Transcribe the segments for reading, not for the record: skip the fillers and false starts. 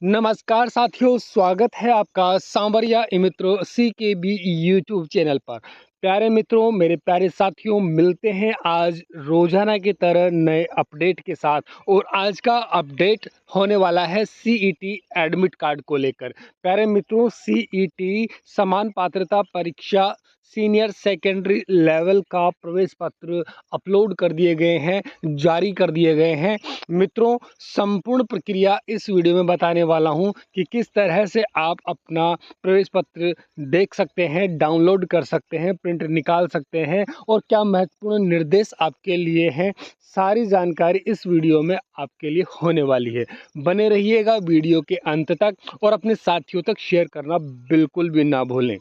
नमस्कार साथियों, स्वागत है आपका सांवरिया मित्रों CKB यूट्यूब चैनल पर। प्यारे मित्रों, मेरे प्यारे साथियों, मिलते हैं आज रोजाना की तरह नए अपडेट के साथ। और आज का अपडेट होने वाला है CET एडमिट कार्ड को लेकर। प्यारे मित्रों, CET समान पात्रता परीक्षा सीनियर सेकेंडरी लेवल का प्रवेश पत्र अपलोड कर दिए गए हैं, जारी कर दिए गए हैं। मित्रों, संपूर्ण प्रक्रिया इस वीडियो में बताने वाला हूं कि किस तरह से आप अपना प्रवेश पत्र देख सकते हैं, डाउनलोड कर सकते हैं, प्रिंट निकाल सकते हैं और क्या महत्वपूर्ण निर्देश आपके लिए हैं। सारी जानकारी इस वीडियो में आपके लिए होने वाली है। बने रहिएगा वीडियो के अंत तक और अपने साथियों तक शेयर करना बिल्कुल भी ना भूलें।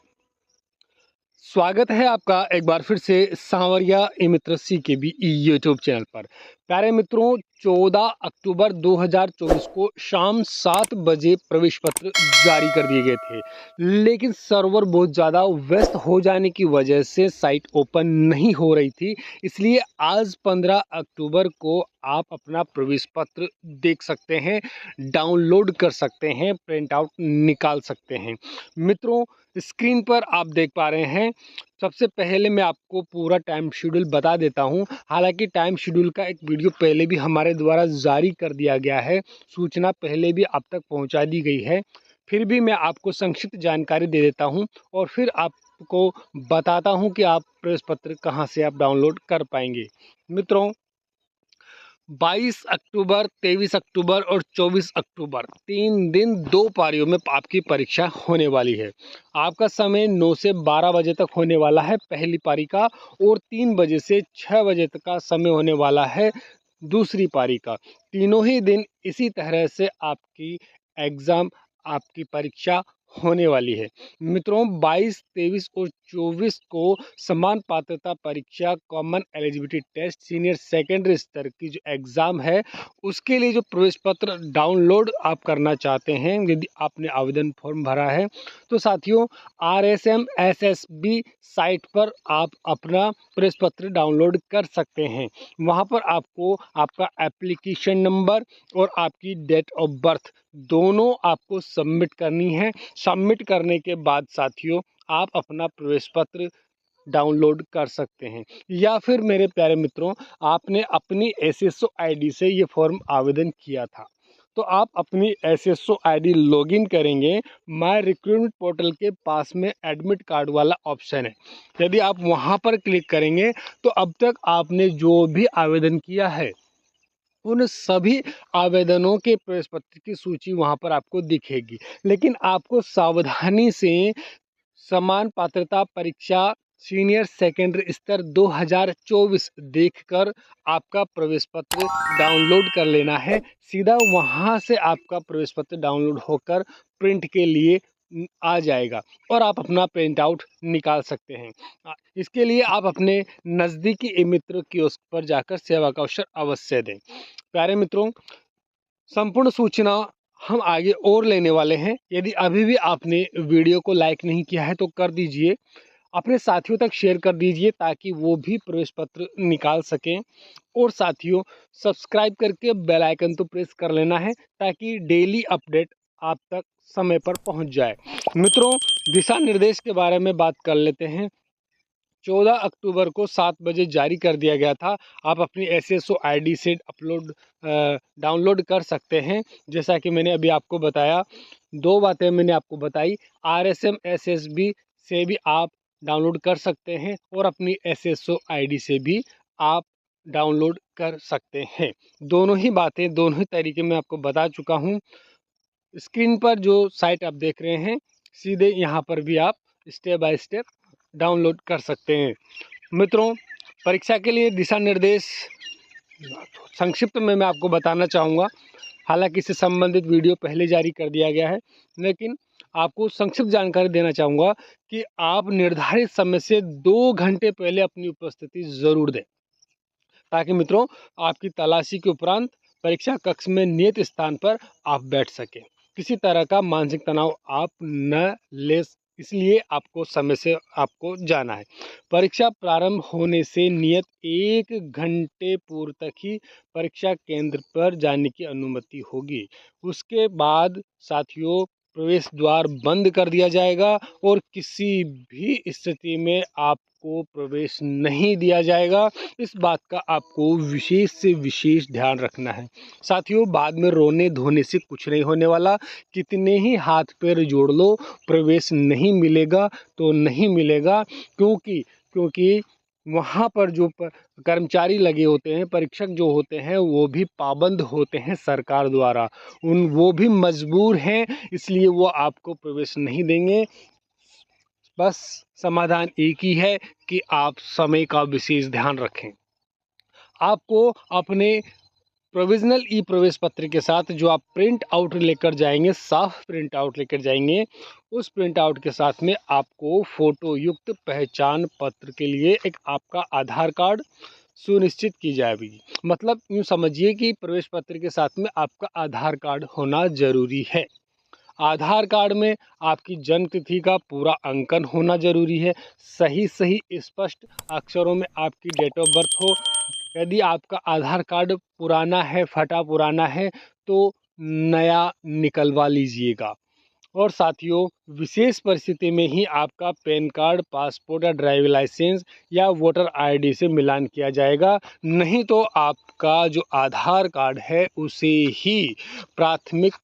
स्वागत है आपका एक बार फिर से सांवरिया मित्र CKB यूट्यूब चैनल पर। प्यारे मित्रों, 14 अक्टूबर 2024 को शाम 7 बजे प्रवेश पत्र जारी कर दिए गए थे, लेकिन सर्वर बहुत ज़्यादा व्यस्त हो जाने की वजह से साइट ओपन नहीं हो रही थी। इसलिए आज 15 अक्टूबर को आप अपना प्रवेश पत्र देख सकते हैं, डाउनलोड कर सकते हैं, प्रिंट आउट निकाल सकते हैं। मित्रों, स्क्रीन पर आप देख पा रहे हैं। सबसे पहले मैं आपको पूरा टाइम शेड्यूल बता देता हूं। हालांकि टाइम शेड्यूल का एक वीडियो पहले भी हमारे द्वारा जारी कर दिया गया है, सूचना पहले भी आप तक पहुंचा दी गई है। फिर भी मैं आपको संक्षिप्त जानकारी दे देता हूं और फिर आपको बताता हूं कि आप प्रवेश पत्र कहां से आप डाउनलोड कर पाएंगे। मित्रों, 22 अक्टूबर, 23 अक्टूबर और 24 अक्टूबर 3 दिन 2 पारियों में आपकी परीक्षा होने वाली है। आपका समय 9 से 12 बजे तक होने वाला है पहली पारी का, और 3 बजे से 6 बजे तक का समय होने वाला है दूसरी पारी का। तीनों ही दिन इसी तरह से आपकी एग्ज़ाम, आपकी परीक्षा होने वाली है। मित्रों, 22, 23 और 24 को समान पात्रता परीक्षा common eligibility test senior secondary स्तर की जो एग्ज़ाम है, उसके लिए जो प्रवेश पत्र डाउनलोड आप करना चाहते हैं, यदि आपने आवेदन फॉर्म भरा है तो साथियों, RSM SSB साइट पर आप अपना प्रवेश पत्र डाउनलोड कर सकते हैं। वहाँ पर आपको आपका एप्लीकेशन नंबर और आपकी डेट ऑफ बर्थ दोनों आपको सबमिट करनी है। सबमिट करने के बाद साथियों, आप अपना प्रवेश पत्र डाउनलोड कर सकते हैं। या फिर मेरे प्यारे मित्रों, आपने अपनी SSO ID से ये फॉर्म आवेदन किया था, तो आप अपनी SSO ID लॉगिन करेंगे। माय रिक्रूटमेंट पोर्टल के पास में एडमिट कार्ड वाला ऑप्शन है, यदि आप वहां पर क्लिक करेंगे तो अब तक आपने जो भी आवेदन किया है, उन सभी आवेदनों के प्रवेश पत्र की सूची वहां पर आपको दिखेगी। लेकिन आपको सावधानी से समान पात्रता परीक्षा सीनियर सेकेंडरी स्तर 2024 देखकर आपका प्रवेश पत्र डाउनलोड कर लेना है। सीधा वहां से आपका प्रवेश पत्र डाउनलोड होकर प्रिंट के लिए आ जाएगा और आप अपना प्रिंट आउट निकाल सकते हैं। इसके लिए आप अपने नज़दीकी मित्र कियोस्क पर जाकर सेवा का अवसर अवश्य दें। प्यारे मित्रों, संपूर्ण सूचना हम आगे और लेने वाले हैं। यदि अभी भी आपने वीडियो को लाइक नहीं किया है तो कर दीजिए, अपने साथियों तक शेयर कर दीजिए ताकि वो भी प्रवेश पत्र निकाल सकें। और साथियों, सब्सक्राइब करके बेल आइकन तो प्रेस कर लेना है ताकि डेली अपडेट आप तक समय पर पहुंच जाए। मित्रों, दिशा निर्देश के बारे में बात कर लेते हैं। 14 अक्टूबर को 7 बजे जारी कर दिया गया था। आप अपनी SSO ID से डाउनलोड कर सकते हैं। जैसा कि मैंने अभी आपको बताया, 2 बातें मैंने आपको बताई। RSM SSB से भी आप डाउनलोड कर सकते हैं और अपनी SSO ID से भी आप डाउनलोड कर सकते हैं। दोनों ही बातें, दोनों ही तरीके मैं आपको बता चुका हूँ। स्क्रीन पर जो साइट आप देख रहे हैं, सीधे यहाँ पर भी आप स्टेप बाय स्टेप डाउनलोड कर सकते हैं। मित्रों, परीक्षा के लिए दिशा निर्देश संक्षिप्त में मैं आपको बताना चाहूँगा। हालांकि इससे संबंधित वीडियो पहले जारी कर दिया गया है, लेकिन आपको संक्षिप्त जानकारी देना चाहूँगा कि आप निर्धारित समय से 2 घंटे पहले अपनी उपस्थिति ज़रूर दें, ताकि मित्रों आपकी तलाशी के उपरांत परीक्षा कक्ष में नियत स्थान पर आप बैठ सकें। किसी तरह का मानसिक तनाव आप न ले इसलिए आपको समय से आपको जाना है। परीक्षा प्रारंभ होने से नियत 1 घंटे पूर्व तक ही परीक्षा केंद्र पर जाने की अनुमति होगी। उसके बाद साथियों प्रवेश द्वार बंद कर दिया जाएगा और किसी भी स्थिति में आपको प्रवेश नहीं दिया जाएगा। इस बात का आपको विशेष से विशेष ध्यान रखना है। साथियों बाद में रोने धोने से कुछ नहीं होने वाला। कितने ही हाथ पैर जोड़ लो, प्रवेश नहीं मिलेगा तो नहीं मिलेगा। क्योंकि वहाँ पर जो कर्मचारी लगे होते हैं, परीक्षक जो होते हैं, वो भी पाबंद होते हैं सरकार द्वारा। वो भी मजबूर हैं, इसलिए वो आपको प्रवेश नहीं देंगे। बस समाधान एक ही है कि आप समय का विशेष ध्यान रखें। आपको अपने प्रोविज़नल ई प्रवेश पत्र के साथ जो आप प्रिंट आउट लेकर जाएंगे, साफ प्रिंट आउट लेकर जाएंगे, उस प्रिंट आउट के साथ में आपको फ़ोटो युक्त पहचान पत्र के लिए एक आपका आधार कार्ड सुनिश्चित की जाएगी। मतलब यूँ समझिए कि प्रवेश पत्र के साथ में आपका आधार कार्ड होना ज़रूरी है। आधार कार्ड में आपकी जन्म तिथि का पूरा अंकन होना ज़रूरी है। सही सही स्पष्ट अक्षरों में आपकी डेट ऑफ बर्थ हो। यदि आपका आधार कार्ड पुराना है, फटा पुराना है, तो नया निकलवा लीजिएगा। और साथियों विशेष परिस्थिति में ही आपका पैन कार्ड, पासपोर्ट या ड्राइविंग लाइसेंस या वोटर आईडी से मिलान किया जाएगा। नहीं तो आपका जो आधार कार्ड है उसे ही प्राथमिक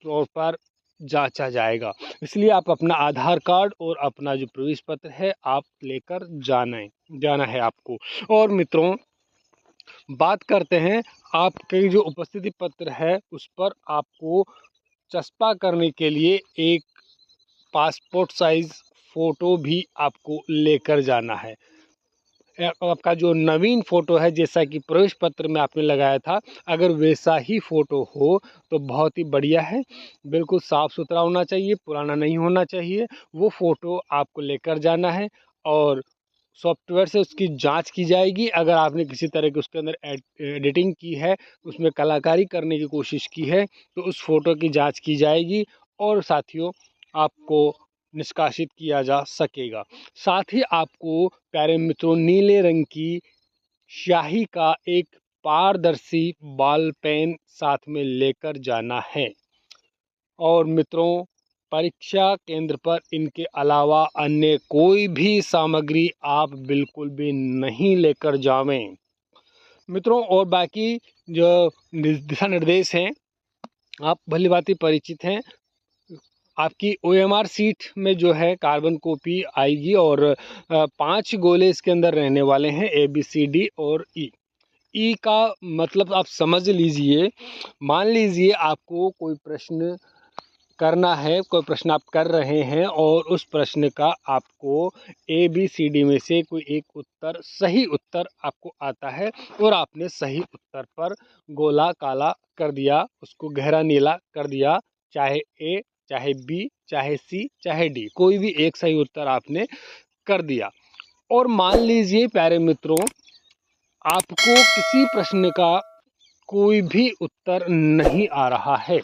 तौर पर जांचा जाएगा। इसलिए आप अपना आधार कार्ड और अपना जो प्रवेश पत्र है आप लेकर जाना है आपको। और मित्रों बात करते हैं आपके जो उपस्थिति पत्र है उस पर आपको चस्पा करने के लिए एक पासपोर्ट साइज फ़ोटो भी आपको लेकर जाना है। आपका जो नवीन फ़ोटो है जैसा कि प्रवेश पत्र में आपने लगाया था, अगर वैसा ही फ़ोटो हो तो बहुत ही बढ़िया है। बिल्कुल साफ़ सुथरा होना चाहिए, पुराना नहीं होना चाहिए। वो फ़ोटो आपको लेकर जाना है और सॉफ्टवेयर से उसकी जांच की जाएगी। अगर आपने किसी तरह की उसके अंदर एडिटिंग की है, उसमें कलाकारी करने की कोशिश की है, तो उस फ़ोटो की जांच की जाएगी और साथियों आपको निष्कासित किया जा सकेगा। साथ ही आपको प्यारे मित्रों नीले रंग की स्याही का एक पारदर्शी बॉल पेन साथ में लेकर जाना है। और मित्रों परीक्षा केंद्र पर इनके अलावा अन्य कोई भी सामग्री आप बिल्कुल भी नहीं लेकर जावें। मित्रों और बाकी जो दिशा निर्देश हैं आप भली भांति परिचित हैं। आपकी OMR सीट में जो है कार्बन कॉपी आएगी और 5 गोले इसके अंदर रहने वाले हैं, ABCD और ई का मतलब आप समझ लीजिए। मान लीजिए आपको कोई प्रश्न करना है, कोई प्रश्न आप कर रहे हैं और उस प्रश्न का आपको ABCD में से कोई एक उत्तर सही उत्तर आपको आता है और आपने सही उत्तर पर गोला काला कर दिया, उसको गहरा नीला कर दिया। चाहे A, चाहे B, चाहे C, चाहे D, कोई भी एक सही उत्तर आपने कर दिया। और मान लीजिए प्यारे मित्रों आपको किसी प्रश्न का कोई भी उत्तर नहीं आ रहा है,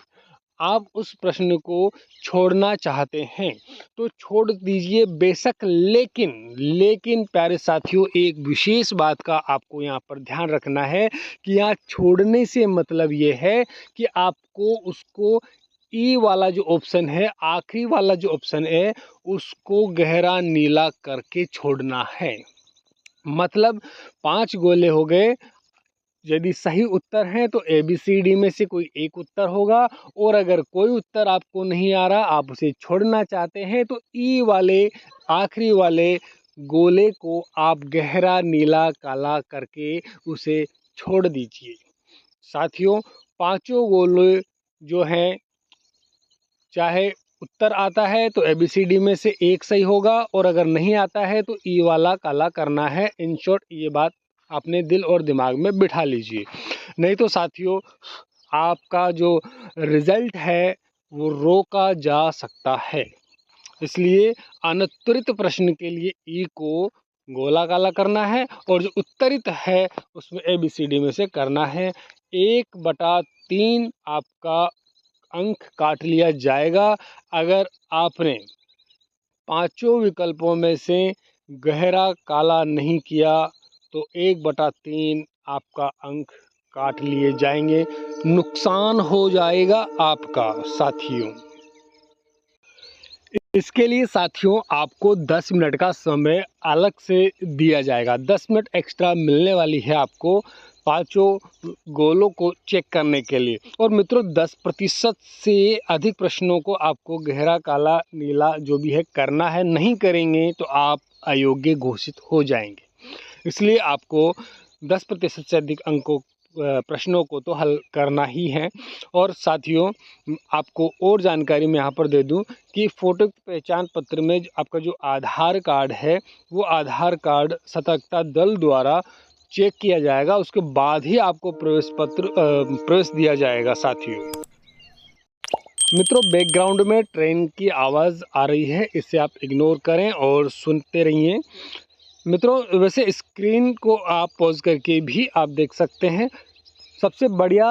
आप उस प्रश्न को छोड़ना चाहते हैं तो छोड़ दीजिए बेशक। लेकिन प्यारे साथियों एक विशेष बात का आपको यहाँ पर ध्यान रखना है कि यहाँ छोड़ने से मतलब ये है कि आपको उसको ई वाला जो ऑप्शन है, आखिरी वाला जो ऑप्शन है, उसको गहरा नीला करके छोड़ना है। मतलब 5 गोले हो गए। यदि सही उत्तर है तो ABCD में से कोई एक उत्तर होगा और अगर कोई उत्तर आपको नहीं आ रहा, आप उसे छोड़ना चाहते हैं, तो ई वाले आखिरी वाले गोले को आप गहरा नीला काला करके उसे छोड़ दीजिए। साथियों पांचों गोले जो हैं, चाहे उत्तर आता है तो ABCD में से एक सही होगा और अगर नहीं आता है तो ई वाला काला करना है। इन शॉर्ट ये बात अपने दिल और दिमाग में बिठा लीजिए। नहीं तो साथियों आपका जो रिजल्ट है वो रोका जा सकता है। इसलिए अनुत्तरित प्रश्न के लिए ई को गोला काला करना है और जो उत्तरित है उसमें ABCD में से करना है। 1/3 आपका अंक काट लिया जाएगा अगर आपने पांचों विकल्पों में से गहरा काला नहीं किया तो 1/3 आपका अंक काट लिए जाएंगे, नुकसान हो जाएगा आपका साथियों। इसके लिए साथियों आपको 10 मिनट का समय अलग से दिया जाएगा। 10 मिनट एक्स्ट्रा मिलने वाली है आपको पांचों गोलों को चेक करने के लिए। और मित्रों 10% से अधिक प्रश्नों को आपको गहरा काला नीला जो भी है करना है, नहीं करेंगे तो आप अयोग्य घोषित हो जाएंगे। इसलिए आपको 10% से अधिक अंकों प्रश्नों को तो हल करना ही है। और साथियों आपको और जानकारी मैं यहाँ पर दे दूँ कि फ़ोटो पहचान पत्र में आपका जो आधार कार्ड है वो आधार कार्ड सतर्कता दल द्वारा चेक किया जाएगा, उसके बाद ही आपको प्रवेश दिया जाएगा। साथियों मित्रों बैकग्राउंड में ट्रेन की आवाज़ आ रही है, इसे आप इग्नोर करें और सुनते रहिए। मित्रों वैसे स्क्रीन को आप पॉज करके भी आप देख सकते हैं। सबसे बढ़िया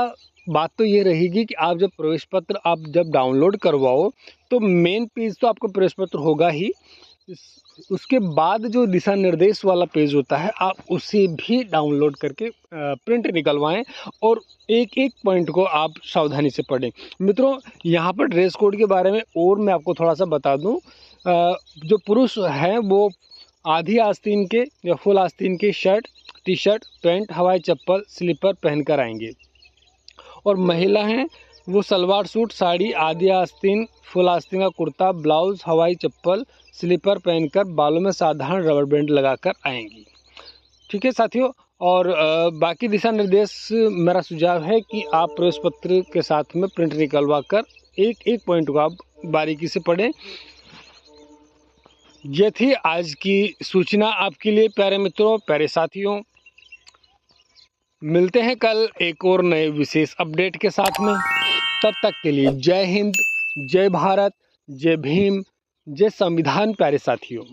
बात तो ये रहेगी कि आप जब प्रवेश पत्र आप जब डाउनलोड करवाओ तो मेन पेज तो आपका प्रवेश पत्र होगा ही, उसके बाद जो दिशा निर्देश वाला पेज होता है आप उसे भी डाउनलोड करके प्रिंट निकलवाएं और एक एक पॉइंट को आप सावधानी से पढ़ें। मित्रों यहाँ पर ड्रेस कोड के बारे में और मैं आपको थोड़ा सा बता दूं। जो पुरुष हैं वो आधी आस्तीन के या फुल आस्तीन के शर्ट, टी शर्ट, पैंट, हवाई चप्पल, स्लीपर पहनकर आएंगे। और महिला हैं वो सलवार सूट, साड़ी, आधी आस्तीन, फुल आस्तीन का कुर्ता, ब्लाउज, हवाई चप्पल, स्लीपर पहनकर बालों में साधारण रबर बैंड लगाकर आएंगी। ठीक है साथियों। और बाकी दिशा निर्देश मेरा सुझाव है कि आप प्रवेश पत्र के साथ में प्रिंट निकलवा कर एक एक पॉइंट को आप बारीकी से पढ़ें। ये थी आज की सूचना आपके लिए प्यारे मित्रों, प्यारे साथियों। मिलते हैं कल एक और नए विशेष अपडेट के साथ में। तब तक के लिए जय हिंद, जय भारत, जय भीम, जय संविधान प्यारे साथियों।